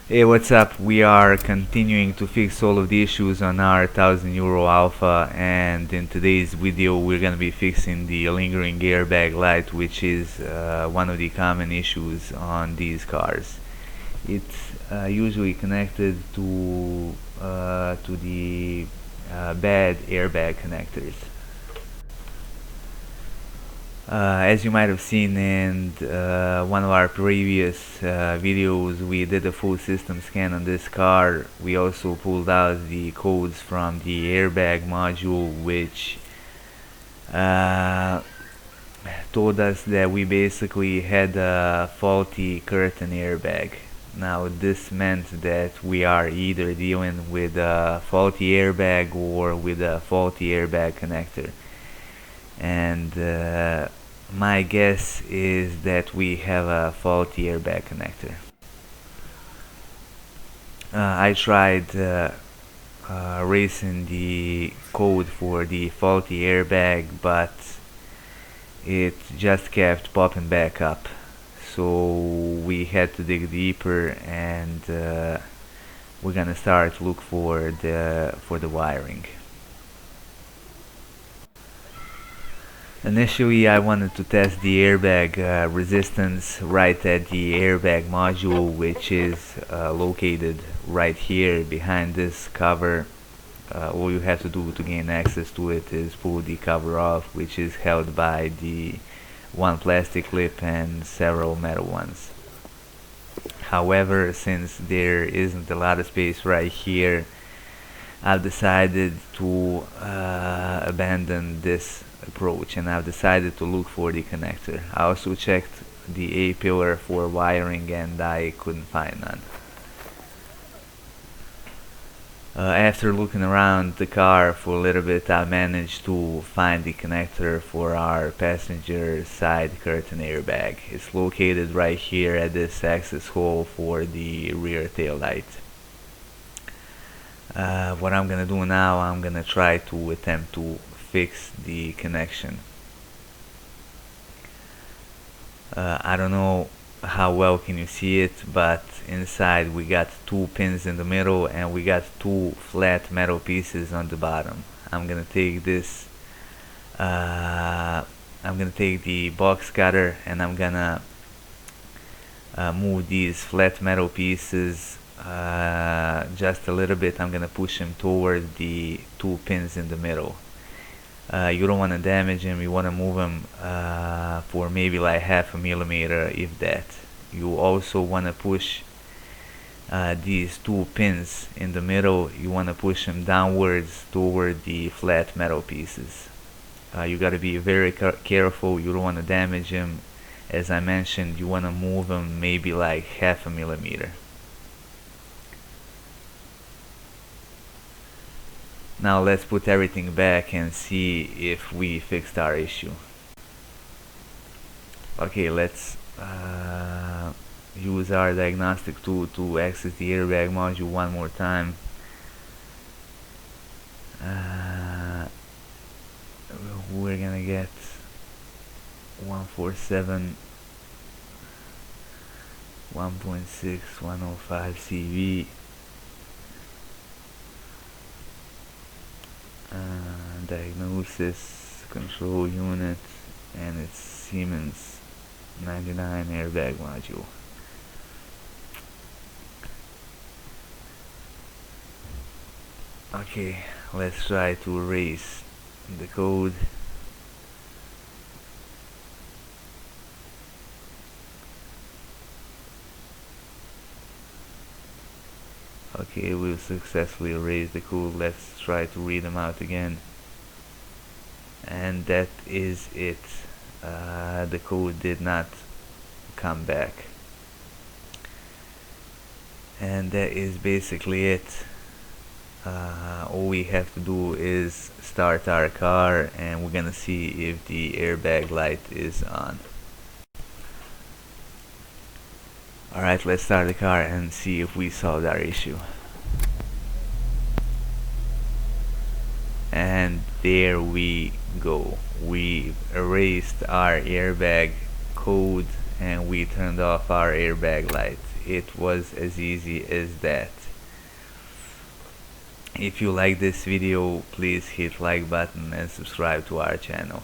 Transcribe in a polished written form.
Hey, what's up? We are continuing to fix all of the issues on our 1000 euro Alpha, and in today's video we're gonna be fixing the lingering airbag light, which is one of the common issues on these cars. It's usually connected to the bad airbag connectors. As you might have seen in one of our previous videos, we did a full system scan on this car. We also pulled out the codes from the airbag module, which told us that we basically had a faulty curtain airbag. Now this meant that we are either dealing with a faulty airbag or with a faulty airbag connector. And my guess is that we have a faulty airbag connector. I tried erasing the code for the faulty airbag, but it just kept popping back up. So we had to dig deeper, and we're gonna start look for the wiring. Initially, I wanted to test the airbag resistance right at the airbag module, which is located right here behind this cover. All you have to do to gain access to it is pull the cover off, which is held by the one plastic clip and several metal ones. However, since there isn't a lot of space right here, I've decided to abandon this approach, and I've decided to look for the connector. I also checked the A pillar for wiring, and I couldn't find none. After looking around the car for a little bit, I managed to find the connector for our passenger side curtain airbag. It's located right here at this access hole for the rear tail light. What I'm gonna do now, I'm gonna try to attempt to fix the connection. I don't know how well can you see it, but inside we got two pins in the middle and we got two flat metal pieces on the bottom. I'm gonna take this I'm gonna take the box cutter, and I'm gonna move these flat metal pieces just a little bit. I'm gonna push them toward the two pins in the middle. You don't want to damage them, you want to move them for maybe like half a millimeter, if that. You also want to push these two pins in the middle, you want to push them downwards toward the flat metal pieces. You got to be very careful, you don't want to damage them. As I mentioned, you want to move them maybe like half a millimeter. Now let's put everything back and see if we fixed our issue. Okay, let's use our diagnostic tool to access the airbag module one more time. We're gonna get 147 1.6 105 CV. Diagnosis control unit, and it's Siemens 99 airbag module. Okay, let's try to erase the code. Okay, we've successfully erased the code. Let's try to read them out again. And that is it. The code did not come back. And that is basically it. All we have to do is start our car, and we're gonna see if the airbag light is on. Alright, let's start the car and see if we solved our issue. And there we go. We erased our airbag code and we turned off our airbag light. it was as easy as that. If you like this video, please hit like button and subscribe to our channel.